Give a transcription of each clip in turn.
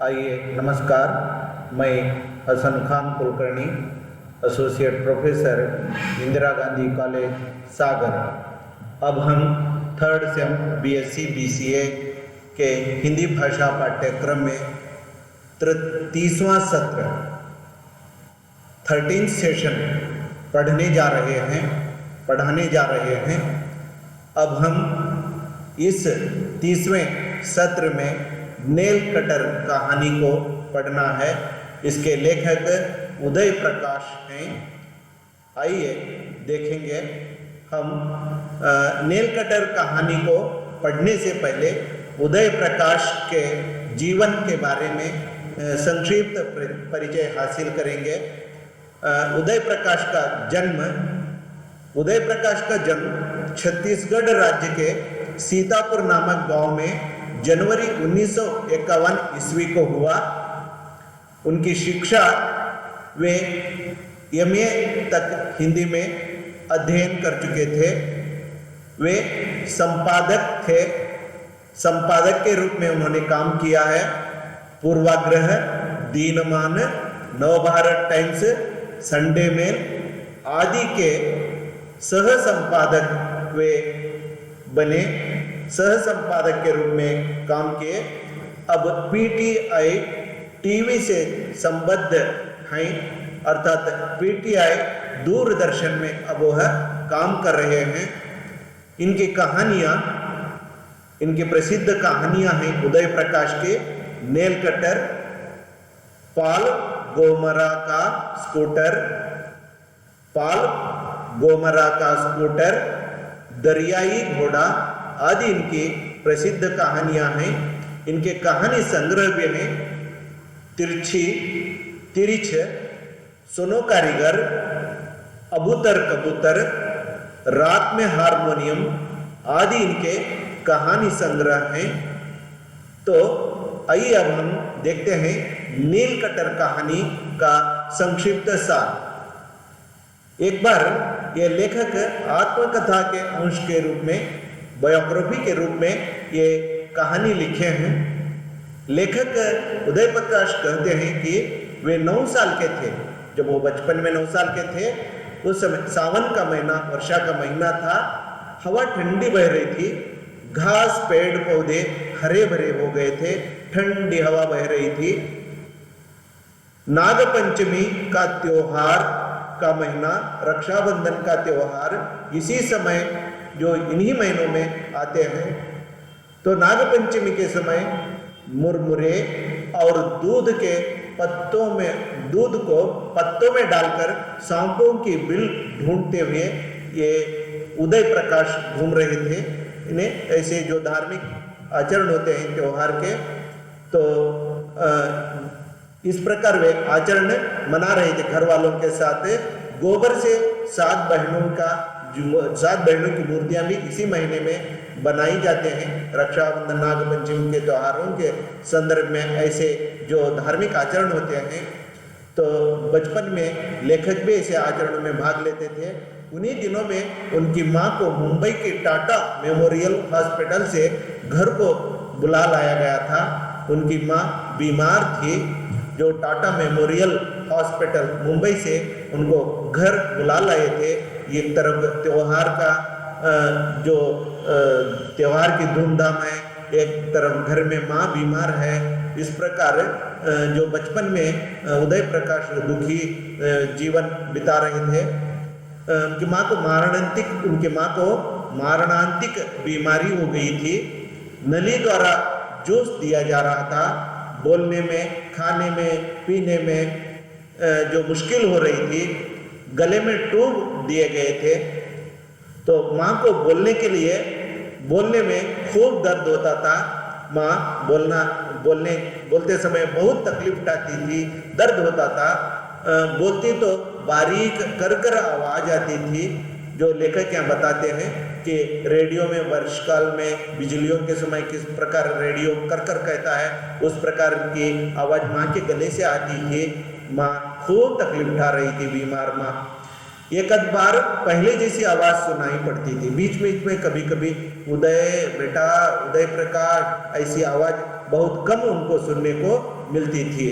आइए नमस्कार। मैं Hasan Khan Kulkarni, associate professor, Indira Gandhi college Sagar. अब हम थर्ड सेम बीएससी बीसीए के हिंदी भाषा पाठ्यक्रम में 30वां सत्र 13th सेशन पढ़ाने जा रहे हैं। अब हम इस 30वें सत्र में नेल कटर कहानी को पढ़ना है। इसके लेखक उदय प्रकाश हैं। आइए देखेंगे। हम नेल कटर कहानी को पढ़ने से पहले उदय प्रकाश के जीवन के बारे में संक्षिप्त परिचय हासिल करेंगे। उदय प्रकाश का जन्म छत्तीसगढ़ राज्य के सीतापुर नामक गांव में जनवरी 1951 ईस्वी को हुआ। उनकी शिक्षा वे एमए तक हिंदी में अध्ययन कर चुके थे। वे संपादक के रूप में उन्होंने काम किया है। पूर्वाग्रह, दीनमान, नवभारत टाइम्स, संडे मेल आदि के सह संपादक वे बने। सह संपादक के रूप में काम किए। अब पीटीआई टीवी से संबद्ध हैं, अर्थात पीटीआई दूरदर्शन में अब वह काम कर रहे हैं। इनकी प्रसिद्ध कहानियां हैं उदय प्रकाश के नेल कटर, पाल गोमरा का स्कूटर, दरियाई घोड़ा आदि इनकी प्रसिद्ध कहानियां हैं। इनके कहानी संग्रह भी हैं तिरिछ, सोनो कारीगर, अबूतर कबूतर, रात में हारमोनियम आदि इनके कहानी संग्रह हैं। तो आइए अब हम देखते हैं नील कटर कहानी का संक्षिप्त सार। एक बार ये लेखक आत्मकथा के अंश के रूप में, बायोग्राफी के रूप में ये कहानी लिखे हैं। लेखक उदय प्रकाश कहते हैं कि वे 9 साल के थे। जब वो बचपन में 9 साल के थे, उस समय सावन का महीना, वर्षा का महीना था। हवा ठंडी बह रही थी। घास, पेड़ पौधे हरे भरे हो गए थे। ठंडी हवा बह रही थी। नागपंचमी का त्योहार का महीना, रक्षाबंधन का त्योहार इसी समय, जो इन्हीं महीनों में आते हैं। तो नागपंचमी के समय मुरमुरे और दूध को पत्तों में डालकर सांपों की बिल ढूंढते हुए ये उदय प्रकाश घूम रहे थे। इन्हें ऐसे जो धार्मिक आचरण होते हैं त्योहार के, तो इस प्रकार वे आचरण मना रहे थे घर वालों के साथ। गोबर से 7 बहनों की मूर्तियां भी इसी महीने में बनाई जाते हैं। रक्षाबंधन, नागपंचमी के त्योहारों के संदर्भ में ऐसे जो धार्मिक आचरण होते हैं, तो बचपन में लेखक भी ऐसे आचरणों में भाग लेते थे। उन्हीं दिनों में उनकी मां को मुंबई के टाटा मेमोरियल हॉस्पिटल से घर को बुला लाया गया था। उनकी मां बीमार थी। जो टाटा मेमोरियल हॉस्पिटल मुंबई से उनको घर बुला लाए थे। एक तरफ त्योहार का त्योहार की धूमधाम है, एक तरफ घर में माँ बीमार है। इस प्रकार जो बचपन में उदय प्रकाश दुखी जीवन बिता रहे थे। उनकी माँ को मारणांतिक बीमारी हो गई थी। नली द्वारा जूस दिया जा रहा था। बोलने में, खाने में, पीने में जो मुश्किल हो रही थी। गले में ट्यूब दिए गए थे। तो माँ को बोलने में खूब दर्द होता था। माँ बोलते समय बहुत तकलीफ उठाती थी, दर्द होता था। बोलती तो बारीक कर आवाज आती थी। जो लेखक यहाँ बताते हैं कि रेडियो में वर्षकाल में बिजलियों के समय किस प्रकार रेडियो कर कहता है, उस प्रकार की आवाज माँ के गले से आती थी। माँ खूब तकलीफ उठा रही थी, बीमार माँ। एक आध बार पहले जैसी आवाज सुनाई पड़ती थी। बीच में कभी कभी उदय बेटा, उदय प्रकाश ऐसी आवाज बहुत कम उनको सुनने को मिलती थी।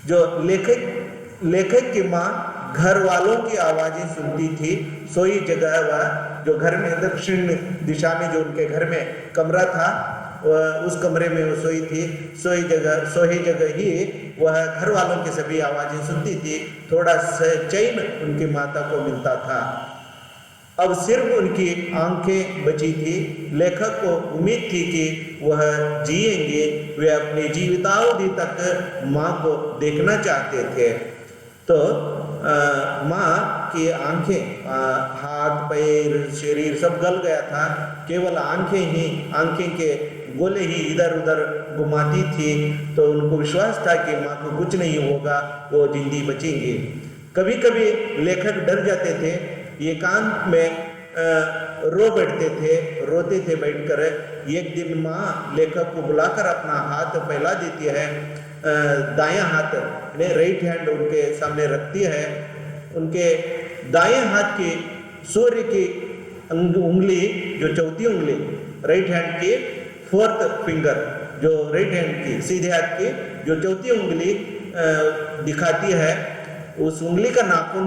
जो लेखक की माँ घर वालों की आवाज़ें सुनती थी, सोई जगह वह जो घर में दक्षिण दिशा में जो उनके घर में कमरा था, उस कमरे में वो सोई थी। सोई जगह ही वह घर वालों की सभी आवाज़ें सुनती थी। थोड़ा चैन उनकी माता को मिलता था। अब सिर्फ उनकी आंखें बची थी। लेखक को उम्मीद थी कि वह जिएंगे। वे अपनी जीवितावधि तक माँ को देखना चाहते थे। तो माँ की आंखें, हाथ पैर शरीर सब गल गया था, केवल आंखें के गोले ही इधर उधर घुमाती थी। तो उनको विश्वास था कि माँ को कुछ नहीं होगा, वो जिंदगी बचेंगे। कभी कभी लेखक डर जाते थे, एकांत में रोते थे बैठकर। एक दिन माँ लेखक को बुलाकर अपना हाथ फैला देती है, दायां हाथ राइट हैंड उनके सामने रखती है। उनके दाएं हाथ की सूर्य की उंगली, जो चौथी उंगली राइट हैंड की, फोर्थ फिंगर जो राइट हैंड की सीधे हाथ की जो चौथी उंगली दिखाती है, उस उंगली का नाखून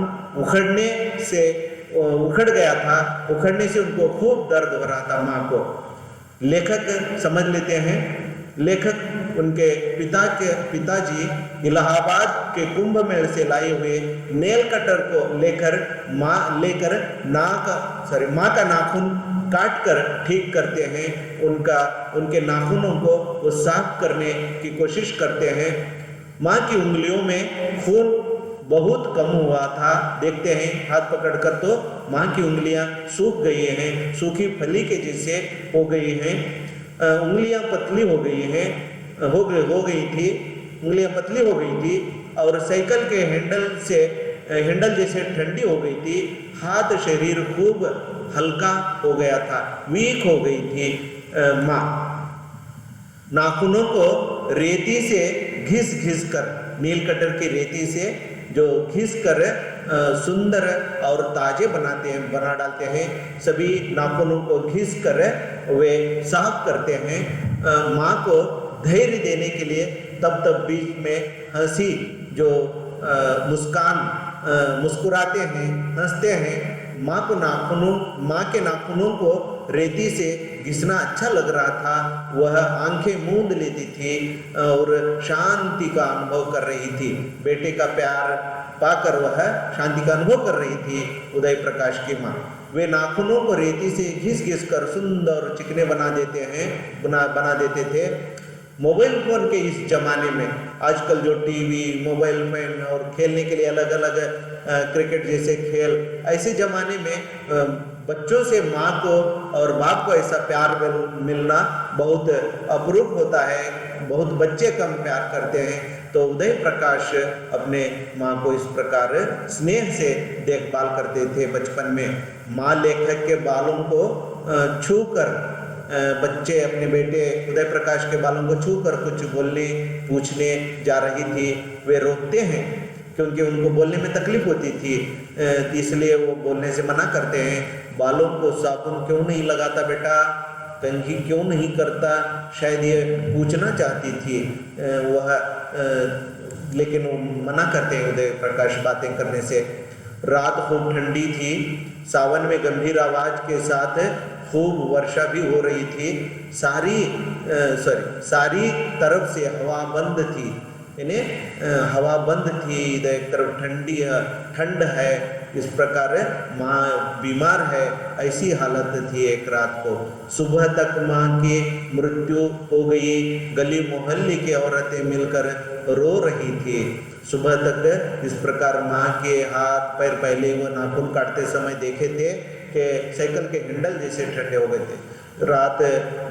उखड़ गया था। उखड़ने से उनको खूब दर्द हो रहा था माँ को। लेखक समझ लेते हैं। लेखक उनके पिताजी इलाहाबाद के कुंभ मेल से लाए हुए नेल कटर को लेकर माँ का नाखून काट कर ठीक करते हैं। उनके नाखूनों को वो साफ करने की कोशिश करते हैं। माँ की उंगलियों में खून बहुत कम हुआ था। देखते हैं हाथ पकड़कर तो माँ की उंगलियां सूख गई हैं, सूखी फली के जैसे हो गई हैं। उंगलियां पतली हो गई हैं, हो गई थी, उंगलियां पतली हो गई थी और साइकिल के हैंडल जैसे ठंडी हो गई थी। हाथ शरीर खूब हल्का हो गया था, वीक हो गई थी माँ। नाखूनों को रेती से घिस कर, नील कटर की रेती से जो घिस कर सुंदर और ताजे बना डालते हैं। सभी नाखूनों को घिस कर वे साफ करते हैं। माँ को धैर्य देने के लिए तब बीच में हंसी, जो मुस्कुराते हैं, हंसते हैं। माँ के नाखूनों को रेती से घिसना अच्छा लग रहा था। वह आंखें मूंद लेती थी और शांति का अनुभव कर रही थी। बेटे का प्यार पाकर वह शांति का अनुभव कर रही थी उदय प्रकाश की माँ। वे नाखूनों को रेती से घिस कर सुंदर चिकने बना देते थे। मोबाइल फोन के इस जमाने में आजकल जो टीवी, मोबाइल फोन और खेलने के लिए अलग अलग क्रिकेट जैसे खेल, ऐसे जमाने में बच्चों से माँ को और बाप को ऐसा प्यार मिलना बहुत अपरूप होता है। बहुत बच्चे कम प्यार करते हैं। तो उदय प्रकाश अपने माँ को इस प्रकार स्नेह से देखभाल करते थे बचपन में। माँ लेखक के बालों को छूकर, बच्चे अपने बेटे उदय प्रकाश के बालों को छूकर कुछ पूछने जा रही थी। वे रोकते हैं क्योंकि उनको बोलने में तकलीफ होती थी, इसलिए वो बोलने से मना करते हैं। बालों को साबुन क्यों नहीं लगाता बेटा, कंघी क्यों नहीं करता, शायद ये पूछना चाहती थी वह, लेकिन वो मना करते हैं उदय प्रकाश बातें करने से। रात खूब ठंडी थी। सावन में गंभीर आवाज के साथ खूब वर्षा भी हो रही थी। सारी तरफ से हवा बंद थी, हवा बंद थी। एक तरफ ठंड है, इस प्रकार माँ बीमार है, ऐसी हालत थी एक रात को। सुबह तक माँ की मृत्यु हो गई। गली मोहल्ले की औरतें मिलकर रो रही थी। सुबह तक इस प्रकार माँ के हाथ पैर, पहले वो नाखून काटते समय देखे थे कि साइकिल के हैंडल जैसे ठंडे हो गए थे। रात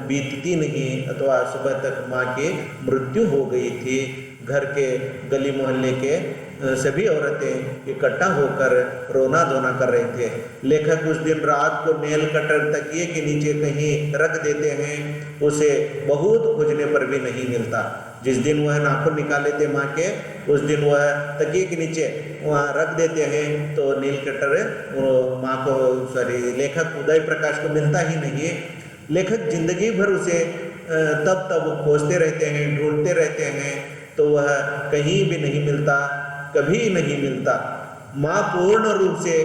बीतती नहीं अथवा सुबह तक माँ की मृत्यु हो गई थी। घर के गली मोहल्ले के सभी औरतें इकट्ठा होकर रोना धोना कर रहे थे। लेखक उस दिन रात को नेल कटर तकिए के नीचे कहीं रख देते हैं, उसे बहुत खोजने पर भी नहीं मिलता। जिस दिन वह नाखून निकाले थे माँ के, उस दिन वह तकिए के नीचे वहाँ रख देते हैं तो नील कटर माँ को लेखक उदय प्रकाश को मिलता ही नहीं। लेखक जिंदगी भर उसे तब तब वो खोजते रहते हैं, ढूंढते रहते हैं, तो वह कहीं भी नहीं मिलता, कभी नहीं मिलता। माँ पूर्ण रूप से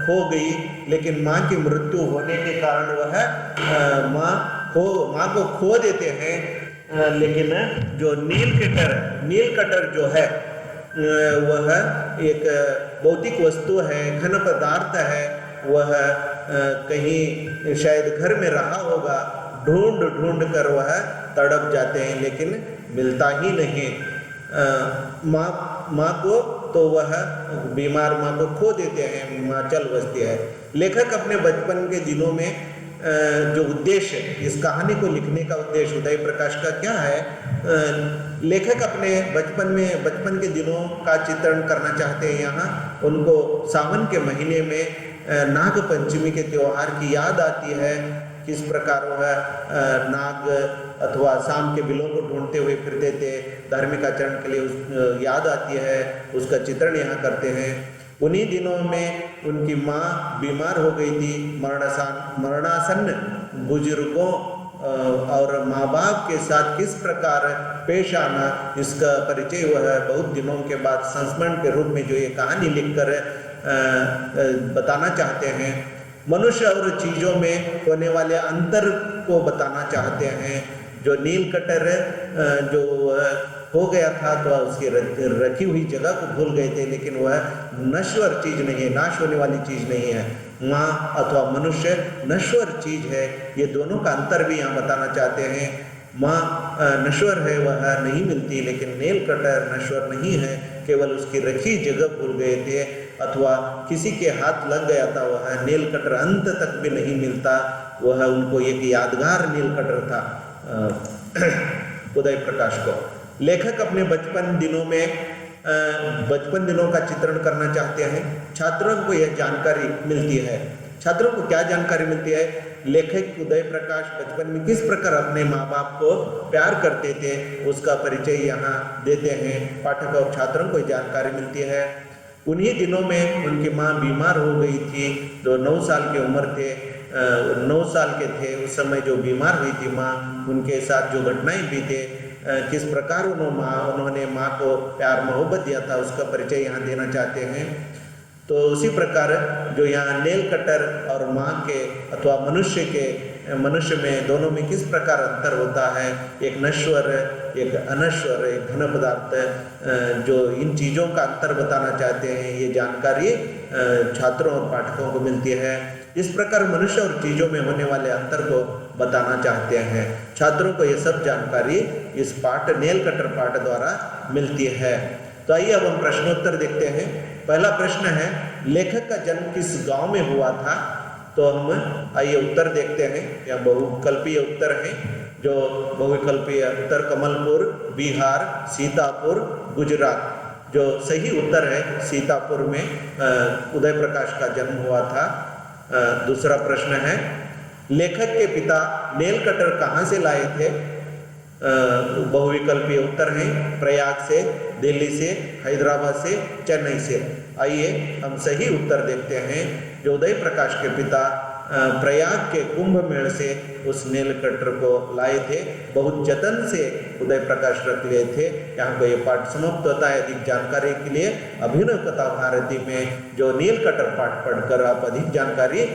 खो गई, लेकिन माँ की मृत्यु होने के कारण वह माँ को खो देते हैं। लेकिन जो नील कटर जो है वह एक भौतिक वस्तु है, घन पदार्थ है। वह कहीं शायद घर में रहा होगा, ढूंढ ढूंढ कर वह तड़प जाते हैं, लेकिन मिलता ही नहीं। माँ को तो वह बीमार माँ को खो देते हैं, माँ चल बसती है। लेखक अपने बचपन के दिनों में जो उद्देश्य, इस कहानी को लिखने का उद्देश्य उदय प्रकाश का क्या है, लेखक अपने बचपन के दिनों का चित्रण करना चाहते हैं। यहाँ उनको सावन के महीने में नाग पंचमी के त्योहार की याद आती है, किस प्रकार वह नाग अथवा शाम के बिलों को ढूंढते हुए फिरते थे, धार्मिक आचरण के लिए याद आती है, उसका चित्रण यहाँ करते हैं। उन्हीं दिनों में उनकी माँ बीमार हो गई थी, मरणासन्न बुजुर्गों और माँ बाप के साथ किस प्रकार पेश आना, इसका परिचय वह बहुत दिनों के बाद संस्मरण के रूप में जो ये कहानी लिखकर बताना चाहते हैं। मनुष्य और चीज़ों में होने वाले अंतर को बताना चाहते हैं। जो नील कटर जो हो गया था तो उसकी रखी हुई जगह को भूल गए थे, लेकिन वह नश्वर चीज नहीं है, नाश होने वाली चीज नहीं है। माँ अथवा मनुष्य नश्वर चीज है, ये दोनों का अंतर भी यहाँ बताना चाहते हैं। माँ नश्वर है, वह नहीं मिलती, लेकिन नील कटर नश्वर नहीं है, केवल उसकी रखी जगह भूल गए थे अथवा किसी के हाथ लग गया था। वह नील कटर अंत तक भी नहीं मिलता, वह उनको एक यादगार नील कटर था उदय प्रकाश को। लेखक अपने बचपन दिनों का चित्रण करना चाहते हैं। छात्रों को यह जानकारी मिलती है। छात्रों को क्या जानकारी मिलती है? लेखक उदय प्रकाश बचपन में किस प्रकार अपने माँ बाप को प्यार करते थे, उसका परिचय यहाँ देते हैं। पाठक और छात्रों को जानकारी मिलती है। उन्हीं दिनों में उनकी माँ बीमार हो गई थी, जो 9 साल की उम्र थे, 9 साल के थे उस समय जो बीमार हुई थी माँ, उनके साथ जो घटनाएं बीते, किस प्रकार उन्होंने माँ को प्यार मोहब्बत दिया था, उसका परिचय यहाँ देना चाहते हैं। तो उसी प्रकार जो यहाँ नील कटर और माँ के अथवा मनुष्य में दोनों में किस प्रकार अंतर होता है, एक नश्वर एक अनश्वर एक घन पदार्थ, जो इन चीज़ों का अंतर बताना चाहते हैं, ये जानकारी छात्रों और पाठकों को मिलती है। इस प्रकार मनुष्य और चीज़ों में होने वाले अंतर को बताना चाहते हैं। छात्रों को ये सब जानकारी इस पाठ नील कटर पाठ द्वारा मिलती है। तो आइए अब हम प्रश्नोत्तर देखते हैं। पहला प्रश्न है, लेखक का जन्म किस गांव में हुआ था? तो हम आइए उत्तर देखते हैं। यह बहुविकल्पीय उत्तर है। जो बहुविकल्पीय उत्तर कमलपुर, बिहार, सीतापुर, गुजरात। जो सही उत्तर है, सीतापुर में उदय प्रकाश का जन्म हुआ था। दूसरा प्रश्न है, लेखक के पिता नील कटर कहाँ से लाए थे? बहुविकल्पीय उत्तर है, प्रयाग से, दिल्ली से, हैदराबाद से, चेन्नई से। आइए हम सही उत्तर देखते हैं। जो उदय प्रकाश के पिता प्रयाग के कुंभ मेल से उस नील कटर को लाए थे, बहुत जतन से उदय प्रकाश रख लिए थे। यहाँ को ये पाठ समाप्त होता है। अधिक जानकारी के लिए अभिनव कथा भारती में जो नील कटर पाठ पढ़कर आप अधिक जानकारी